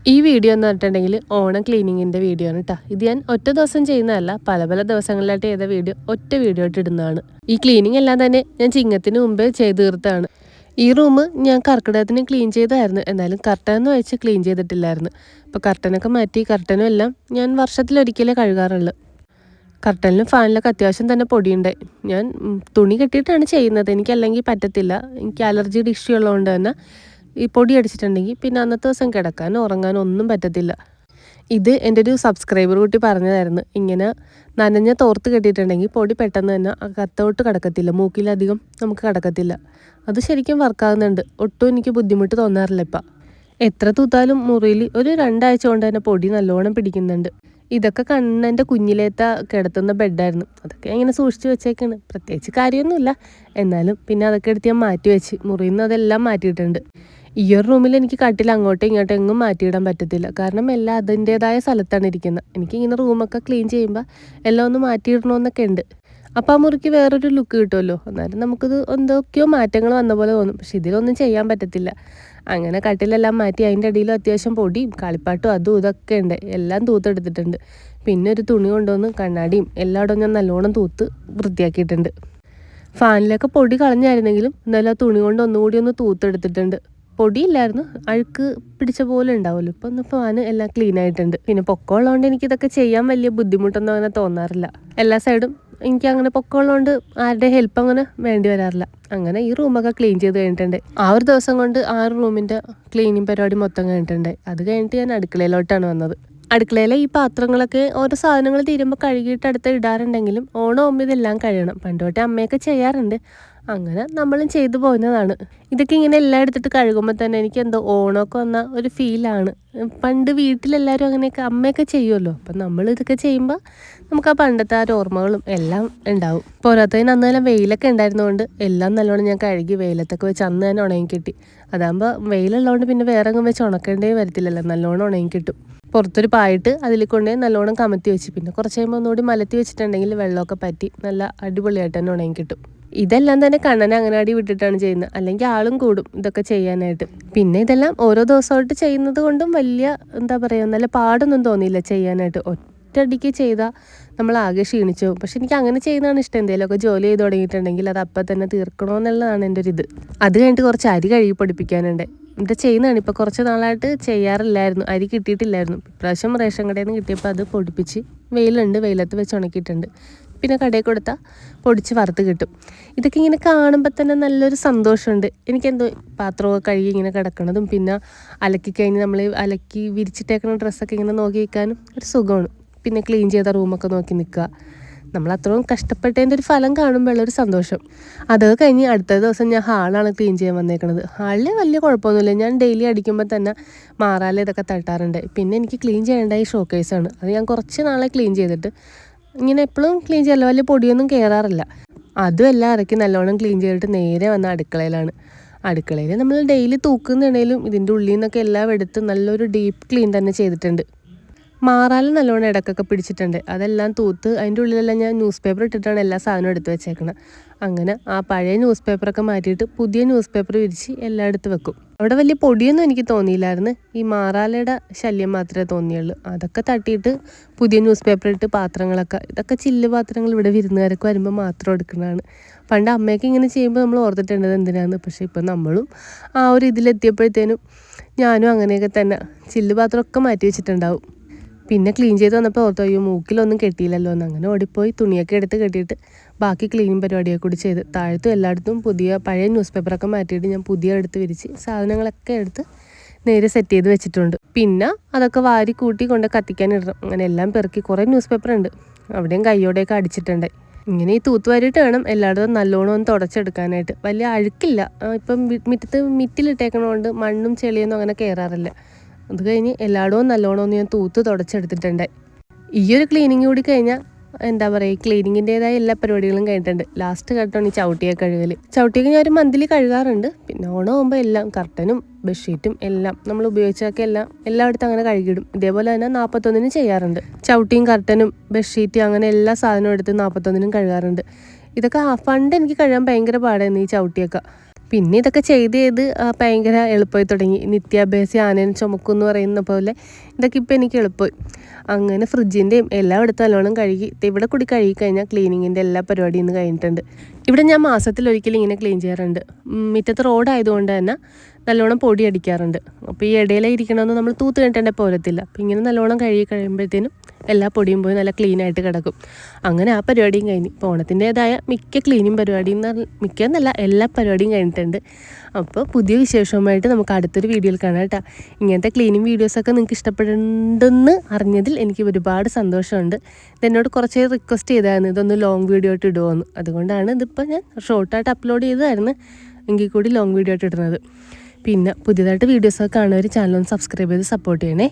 ഈ വീഡിയോ എന്ന് പറഞ്ഞിട്ടുണ്ടെങ്കിൽ ഓണം ക്ലീനിങ്ങിൻ്റെ വീഡിയോ ആണ് കേട്ടോ. ഇത് ഞാൻ ഒറ്റ ദിവസം ചെയ്യുന്നതല്ല, പല പല ദിവസങ്ങളിലായിട്ട് ചെയ്ത വീഡിയോ ഒറ്റ വീഡിയോ ആയിട്ട് ഇടുന്നതാണ്. ഈ ക്ലീനിങ് എല്ലാം തന്നെ ഞാൻ ചിങ്ങത്തിന് മുമ്പേ ചെയ്ത് തീർത്താണ്. ഈ റൂം ഞാൻ കർക്കിടകത്തിന് ക്ലീൻ ചെയ്തായിരുന്നു, എന്നാലും കർട്ടനൊന്നും വെച്ച് ക്ലീൻ ചെയ്തിട്ടില്ലായിരുന്നു. അപ്പോൾ കർട്ടനൊക്കെ മാറ്റി, കർട്ടനും എല്ലാം ഞാൻ വർഷത്തിലൊരിക്കലേ കഴുകാറുള്ളൂ. കർട്ടനിലും ഫാനിലൊക്കെ അത്യാവശ്യം തന്നെ പൊടിയുണ്ട്. ഞാൻ തുണി കെട്ടിയിട്ടാണ് ചെയ്യുന്നത്, എനിക്കല്ലെങ്കിൽ പറ്റത്തില്ല. എനിക്ക് അലർജിയുടെ ഇഷ്യൂ ഉള്ളതുകൊണ്ട് തന്നെ ഈ പൊടി അടിച്ചിട്ടുണ്ടെങ്കിൽ പിന്നെ അന്നത്തെ ദിവസം കിടക്കാനോ ഉറങ്ങാനോ ഒന്നും പറ്റത്തില്ല. ഇത് എൻ്റെ ഒരു സബ്സ്ക്രൈബർ കുട്ടി പറഞ്ഞതായിരുന്നു, ഇങ്ങനെ നനഞ്ഞ തോർത്ത് കെട്ടിയിട്ടുണ്ടെങ്കിൽ പൊടി പെട്ടെന്ന് തന്നെ അകത്തോട്ട് കിടക്കത്തില്ല, മൂക്കിലധികം നമുക്ക് കിടക്കത്തില്ല. അത് ശരിക്കും വർക്കാകുന്നുണ്ട്, ഒട്ടും എനിക്ക് ബുദ്ധിമുട്ട് തോന്നാറില്ല ഇപ്പം. എത്ര തൂത്താലും മുറിയിൽ ഒരു 2 ആഴ്ച കൊണ്ട് തന്നെ പൊടി നല്ലോണം പിടിക്കുന്നുണ്ട്. ഇതൊക്കെ കണ്ണെൻ്റെ കുഞ്ഞിലേത്ത കിടത്തുന്ന ബെഡായിരുന്നു, അതൊക്കെ ഇങ്ങനെ സൂക്ഷിച്ച് വെച്ചേക്കാണ്. പ്രത്യേകിച്ച് കാര്യമൊന്നുമില്ല, എന്നാലും പിന്നെ അതൊക്കെ എടുത്ത് ഞാൻ മാറ്റി വെച്ച് മുറിയിൽ നിന്ന് അതെല്ലാം മാറ്റിയിട്ടുണ്ട്. ഈ ഒരു റൂമിൽ എനിക്ക് കട്ടിൽ അങ്ങോട്ടും ഇങ്ങോട്ടും എങ്ങും മാറ്റിയിടാൻ പറ്റത്തില്ല, കാരണം എല്ലാം അതിൻ്റേതായ സ്ഥലത്താണ് ഇരിക്കുന്നത്. എനിക്കിങ്ങനെ റൂമൊക്കെ ക്ലീൻ ചെയ്യുമ്പോൾ എല്ലാം ഒന്ന് മാറ്റിയിടണമെന്നൊക്കെ ഉണ്ട്. അപ്പോൾ ആ മുറിക്ക് വേറൊരു ലുക്ക് കിട്ടുമല്ലോ, എന്നാലും നമുക്കിത് എന്തൊക്കെയോ മാറ്റങ്ങൾ വന്ന പോലെ തോന്നും. പക്ഷെ ഇതിലൊന്നും ചെയ്യാൻ പറ്റത്തില്ല. അങ്ങനെ കട്ടിലെല്ലാം മാറ്റി അതിൻ്റെ അടിയിലും അത്യാവശ്യം പൊടിയും കളിപ്പാട്ടും അതും ഇതൊക്കെ ഉണ്ട്, എല്ലാം തൂത്തെടുത്തിട്ടുണ്ട്. പിന്നെ ഒരു തുണി കൊണ്ടുവന്ന് കണ്ണാടിയും എല്ലായിടവും ഞാൻ നല്ലോണം തൂത്ത് വൃത്തിയാക്കിയിട്ടുണ്ട്. ഫാനിലൊക്കെ പൊടി കളഞ്ഞായിരുന്നെങ്കിലും എന്നാലും ആ തുണി കൊണ്ട് ഒന്നുകൂടി ഒന്ന് തൂത്തെടുത്തിട്ടുണ്ട്. പൊടിയില്ലായിരുന്നു, അഴുക്ക് പിടിച്ച പോലെ ഉണ്ടാവുമല്ലോ. ഇപ്പം ഒന്ന് ഫാന് എല്ലാം ക്ലീൻ ആയിട്ടുണ്ട്. പിന്നെ പൊക്കമുള്ളതുകൊണ്ട് എനിക്കിതൊക്കെ ചെയ്യാൻ വലിയ ബുദ്ധിമുട്ടൊന്നും അങ്ങനെ തോന്നാറില്ല. എല്ലാ സൈഡും എനിക്ക് അങ്ങനെ പൊക്കമുള്ളതുകൊണ്ട് ആരുടെ ഹെൽപ്പ് അങ്ങനെ വേണ്ടി വരാറില്ല. അങ്ങനെ ഈ റൂമൊക്കെ ക്ലീൻ ചെയ്ത് കഴിഞ്ഞിട്ടുണ്ട്. ആ ഒരു ദിവസം കൊണ്ട് 6 റൂമിൻ്റെ ക്ലീനിങ് പരിപാടി മൊത്തം കഴിഞ്ഞിട്ടുണ്ട്. അത് കഴിഞ്ഞിട്ട് ഞാൻ അടുക്കളയിലോട്ടാണ് വന്നത്. അടുക്കളയിലെ ഈ പാത്രങ്ങളൊക്കെ ഓരോ സാധനങ്ങൾ തീരുമ്പോൾ കഴുകിയിട്ട് അടുത്ത് ഇടാറുണ്ടെങ്കിലും ഓണം ആകുമ്പോൾ ഇതെല്ലാം കഴിയണം. പണ്ട് തൊട്ടേ അമ്മയൊക്കെ ചെയ്യാറുണ്ട്, അങ്ങനെ നമ്മളും ചെയ്തു പോകുന്നതാണ്. ഇതൊക്കെ ഇങ്ങനെ എല്ലാം എടുത്തിട്ട് കഴുകുമ്പോൾ തന്നെ എനിക്ക് എന്തോ ഓണമൊക്കെ വന്ന ഒരു ഫീലാണ്. പണ്ട് വീട്ടിലെല്ലാവരും അങ്ങനെയൊക്കെ അമ്മയൊക്കെ ചെയ്യുമല്ലോ, അപ്പം നമ്മൾ ഇതൊക്കെ ചെയ്യുമ്പോൾ നമുക്ക് ആ പണ്ടത്തെ ആ ഓർമ്മകളും എല്ലാം ഉണ്ടാവും. പോരാത്തതിന് അന്ന് തന്നെ വെയിലൊക്കെ ഉണ്ടായിരുന്നതുകൊണ്ട് എല്ലാം നല്ലോണം ഞാൻ കഴുകി വെയിലത്തൊക്കെ വെച്ച് അന്ന് തന്നെ ഉണങ്ങി കിട്ടി. അതാകുമ്പോൾ വെയിലുള്ളതുകൊണ്ട് പിന്നെ വേറെ അങ്ങ് വെച്ച് ഉണക്കേണ്ടേ വരത്തില്ലല്ലോ, നല്ലോണം ഉണങ്ങി കിട്ടും. പുറത്തൊരു പായിട്ട് അതിൽ കൊണ്ടേ നല്ലോണം കമത്തി വെച്ച് പിന്നെ കുറച്ച് കഴിയുമ്പോൾ ഒന്നുകൂടി മലത്തി വെച്ചിട്ടുണ്ടെങ്കിൽ വെള്ളമൊക്കെ പറ്റി നല്ല അടിപൊളിയായിട്ട് തന്നെ ഉണങ്ങി കിട്ടും. ഇതെല്ലാം തന്നെ കണ്ണനെ അങ്ങനാടി വിട്ടിട്ടാണ് ചെയ്യുന്നത്, അല്ലെങ്കിൽ ആളും കൂടും ഇതൊക്കെ ചെയ്യാനായിട്ട്. പിന്നെ ഇതെല്ലാം ഓരോ ദിവസമായിട്ട് ചെയ്യുന്നത് കൊണ്ടും വലിയ എന്താ പറയുക, നല്ല പാടൊന്നും തോന്നിയില്ല ചെയ്യാനായിട്ട്. ഒറ്റയടിക്ക് ചെയ്താൽ നമ്മൾ ആകെ ക്ഷീണിച്ചു പോകും. പക്ഷെ എനിക്ക് അങ്ങനെ ചെയ്യുന്നതാണ് ഇഷ്ടം. എന്തെങ്കിലുമൊക്കെ ജോലി ചെയ്ത് തുടങ്ങിയിട്ടുണ്ടെങ്കിൽ അത് അപ്പം തന്നെ തീർക്കണമെന്നുള്ളതാണ് എൻ്റെ ഒരു ഇത്. അത് കഴിഞ്ഞിട്ട് കുറച്ച് അരി കഴുകി പൊടിപ്പിക്കാനുണ്ട്. ഇത് ചെയ്യുന്നതാണ്, ഇപ്പോൾ കുറച്ച് നാളായിട്ട് ചെയ്യാറില്ലായിരുന്നു, അരി കിട്ടിയിട്ടില്ലായിരുന്നു. ഇപ്രാവശ്യം റേഷൻ കടയിൽ നിന്ന് കിട്ടിയപ്പോൾ അത് പൊടിപ്പിച്ച് വെയിലുണ്ട്, വെയിലത്ത് വെച്ച് ഉണക്കിയിട്ടുണ്ട്. പിന്നെ കടയിൽ കൊടുത്താൽ പൊടിച്ച് വറുത്ത് കിട്ടും. ഇതൊക്കെ ഇങ്ങനെ കാണുമ്പോൾ തന്നെ നല്ലൊരു സന്തോഷമുണ്ട്. എനിക്കെന്തോ പാത്രമൊക്കെ കഴുകി ഇങ്ങനെ കിടക്കണതും പിന്നെ അലക്കി കഴിഞ്ഞ് നമ്മൾ അലക്കി വിരിച്ചിട്ടേക്കുന്ന ഡ്രസ്സൊക്കെ ഇങ്ങനെ നോക്കി വയ്ക്കാനും ഒരു സുഖമാണ്. പിന്നെ ക്ലീൻ ചെയ്ത റൂമൊക്കെ നോക്കി നിൽക്കുക, നമ്മൾ അത്രയും കഷ്ടപ്പെട്ടതിൻ്റെ ഒരു ഫലം കാണുമ്പോഴുള്ളൊരു സന്തോഷം. അതൊക്കെ കഴിഞ്ഞ് അടുത്ത ദിവസം ഞാൻ ഹാളാണ് ക്ലീൻ ചെയ്യാൻ വന്നേക്കുന്നത്. ഹാളിൽ വലിയ കുഴപ്പമൊന്നുമില്ല, ഞാൻ ഡെയിലി അടിക്കുമ്പോൾ തന്നെ മാറാലെ ഇതൊക്കെ തട്ടാറുണ്ട്. പിന്നെ എനിക്ക് ക്ലീൻ ചെയ്യേണ്ട ഈ ഷോക്കേസാണ്, അത് ഞാൻ കുറച്ച് നാളെ ക്ലീൻ ചെയ്തിട്ട് ഇങ്ങനെ എപ്പോഴും ക്ലീൻ ചെയ്യാറില്ല, വലിയ പൊടിയൊന്നും കയറാറില്ല. അതും എല്ലാം ഇറക്കി നല്ലോണം ക്ലീൻ ചെയ്തിട്ട് നേരെ വന്ന അടുക്കളയിലാണ്. അടുക്കളയിൽ നമ്മൾ ഡെയിലി തൂക്കുന്നുണ്ടെങ്കിലും ഇതിൻ്റെ ഉള്ളിൽ നിന്നൊക്കെ എല്ലാം എടുത്ത് നല്ലൊരു ഡീപ്പ് ക്ലീൻ തന്നെ ചെയ്തിട്ടുണ്ട്. മാറാലും നല്ലോണം ഇടക്കൊക്കെ പിടിച്ചിട്ടുണ്ട്, അതെല്ലാം തൂത്ത് അതിൻ്റെ ഉള്ളിലെല്ലാം ഞാൻ ന്യൂസ് പേപ്പർ ഇട്ടിട്ടാണ് എല്ലാ സാധനവും എടുത്ത് വെച്ചേക്കുന്നത്. അങ്ങനെ ആ പഴയ ന്യൂസ് പേപ്പറൊക്കെ മാറ്റിയിട്ട് പുതിയ ന്യൂസ് പേപ്പർ വിരിച്ച് എല്ലാം എടുത്ത് വെക്കും. അവിടെ വലിയ പൊടിയൊന്നും എനിക്ക് തോന്നിയില്ലായിരുന്നു, ഈ മാറാലയുടെ ശല്യം മാത്രമേ തോന്നിയുള്ളൂ. അതൊക്കെ തട്ടിയിട്ട് പുതിയ ന്യൂസ് പേപ്പർ ഇട്ട് പാത്രങ്ങളൊക്കെ, ഇതൊക്കെ ചില്ല് പാത്രങ്ങൾ ഇവിടെ വിരുന്നുകാരൊക്കെ വരുമ്പോൾ മാത്രം എടുക്കുന്നതാണ്. പണ്ട് അമ്മയൊക്കെ ഇങ്ങനെ ചെയ്യുമ്പോൾ നമ്മൾ ഓർത്തിട്ടുണ്ടത് എന്തിനാന്ന്. പക്ഷേ ഇപ്പം നമ്മളും ആ ഒരു ഇതിലെത്തിയപ്പോഴത്തേനും ഞാനും അങ്ങനെയൊക്കെ തന്നെ ചില്ല് പാത്രമൊക്കെ മാറ്റി വെച്ചിട്ടുണ്ടാവും. പിന്നെ ക്ലീൻ ചെയ്ത് വന്നപ്പോൾ ഓർത്തോ, അയ്യോ മൂക്കിലൊന്നും കെട്ടിയില്ലല്ലോ എന്ന്. അങ്ങനെ ഓടിപ്പോയി തുണിയൊക്കെ എടുത്ത് കെട്ടിയിട്ട് ബാക്കി ക്ലീനിങ് പരിപാടിയൊക്കെ കൂടി ചെയ്ത് താഴത്തും എല്ലായിടത്തും പുതിയ പഴയ ന്യൂസ് പേപ്പറൊക്കെ മാറ്റിയിട്ട് ഞാൻ പുതിയ എടുത്ത് വിരിച്ച് സാധനങ്ങളൊക്കെ എടുത്ത് നേരെ സെറ്റ് ചെയ്ത് വെച്ചിട്ടുണ്ട്. പിന്നെ അതൊക്കെ വാരി കൂട്ടി കൊണ്ട് കത്തിക്കാനിടണം. അങ്ങനെ എല്ലാം പെറുക്കി കുറേ ന്യൂസ് പേപ്പർ ഉണ്ട്, അവിടെയും കൈയോടെയൊക്കെ അടിച്ചിട്ടുണ്ട്. ഇങ്ങനെ ഈ തൂത്തുവാരിയിട്ട് വേണം എല്ലായിടത്തും നല്ലോണം ഒന്ന് തുടച്ചെടുക്കാനായിട്ട്. വലിയ അഴുക്കില്ല, ഇപ്പം മിറ്റിലിട്ടേക്കണോണ്ട് മണ്ണും ചെളിയൊന്നും അങ്ങനെ കയറാറില്ല. അത് കഴിഞ്ഞ് എല്ലായിടവും നല്ലോണം ഒന്ന് ഞാൻ തൂത്ത് തുടച്ചെടുത്തിട്ടുണ്ട്. ഈ ഒരു ക്ലീനിങ് കൂടി കഴിഞ്ഞാൽ എന്താ പറയുക, ക്ലീനിങ്ങിൻ്റേതായ എല്ലാ പരിപാടികളും കഴിഞ്ഞിട്ടുണ്ട്. ലാസ്റ്റ് ഘട്ടമാണ് ഈ ചവിട്ടിയൊക്കെ കഴുകൽ. ചവിട്ടിയൊക്കെ ഞാൻ ഒരു മന്തിൽ കഴുകാറുണ്ട്. പിന്നെ ഓണം ആകുമ്പോൾ എല്ലാം കർട്ടനും ബെഡ്ഷീറ്റും എല്ലാം നമ്മൾ ഉപയോഗിച്ചൊക്കെ എല്ലായിടത്തും അങ്ങനെ കഴുകിയിടും. ഇതേപോലെ തന്നെ 41-നും ചെയ്യാറുണ്ട്. ചവിട്ടിയും കർട്ടനും ബെഡ്ഷീറ്റും അങ്ങനെ എല്ലാ സാധനവും എടുത്ത് 41-നും കഴുകാറുണ്ട്. ഇതൊക്കെ പണ്ട് എനിക്ക് കഴുകാൻ ഭയങ്കര പാടായിരുന്നു ഈ ചവിട്ടിയൊക്കെ. പിന്നെ ഇതൊക്കെ ചെയ്ത് ഭയങ്കര എളുപ്പമായി തുടങ്ങി. നിത്യാഭ്യാസി ആനേനെ ചുമക്കും എന്ന് പറയുന്ന പോലെ ഇതൊക്കെ ഇപ്പോൾ എനിക്ക് എളുപ്പമായി. അങ്ങനെ ഫ്രിഡ്ജിൻ്റെയും എല്ലാം എടുത്ത് നല്ലോണം കഴുകി. ഇവിടെ കൂടി കഴുകി കഴിഞ്ഞാൽ ക്ലീനിങ്ങിൻ്റെ എല്ലാ പരിപാടിയും ഇന്ന് കഴിഞ്ഞിട്ടുണ്ട്. ഇവിടെ ഞാൻ മാസത്തിലൊരിക്കലും ഇങ്ങനെ ക്ലീൻ ചെയ്യാറുണ്ട്. മുറ്റത്ത് റോഡായതുകൊണ്ട് തന്നെ നല്ലോണം പൊടി അടിക്കാറുണ്ട്. അപ്പോൾ ഈ ഇടയിലെ ഇരിക്കണമെന്ന് നമ്മൾ തൂത്ത് കണ്ടിട്ടേ പോരത്തില്ല. അപ്പോൾ ഇങ്ങനെ നല്ലോണം കഴുകി കഴിയുമ്പോഴത്തേനും എല്ലാ പൊടിയും പോയി നല്ല ക്ലീനായിട്ട് കിടക്കും. അങ്ങനെ ആ പരിപാടിയും കഴിഞ്ഞു. ഇപ്പോൾ ഓണത്തിൻ്റേതായ മിക്ക ക്ലീനിങ് പരിപാടിയും മിക്കന്നല്ല എല്ലാ പരിപാടിയും കഴിഞ്ഞിട്ടുണ്ട്. അപ്പോൾ പുതിയ വിശേഷവുമായിട്ട് നമുക്ക് അടുത്തൊരു വീഡിയോയിൽ കാണാം കേട്ടോ. ഇങ്ങനത്തെ ക്ലീനിങ് വീഡിയോസൊക്കെ നിങ്ങൾക്ക് ഇഷ്ടപ്പെടുന്നുണ്ടെന്ന് അറിഞ്ഞതിൽ എനിക്ക് ഒരുപാട് സന്തോഷമുണ്ട്. ഇതെന്നോട് കുറച്ച് റിക്വസ്റ്റ് ചെയ്തായിരുന്നു ഇതൊന്ന് ലോങ് വീഡിയോ ആയിട്ട് ഇടുമോയെന്ന്. അതുകൊണ്ടാണ് ഇതിപ്പോൾ ഞാൻ ഷോർട്ടായിട്ട് അപ്ലോഡ് ചെയ്തതായിരുന്നു, എങ്കിൽ കൂടി ലോങ് വീഡിയോ ആയിട്ട് ഇടുന്നത്. പിന്നെ പുതിയതായിട്ട് വീഡിയോസൊക്കെ കാണുന്നവർ ചാനൽ ഒന്ന് സബ്സ്ക്രൈബ് ചെയ്ത് സപ്പോർട്ട് ചെയ്യണേ.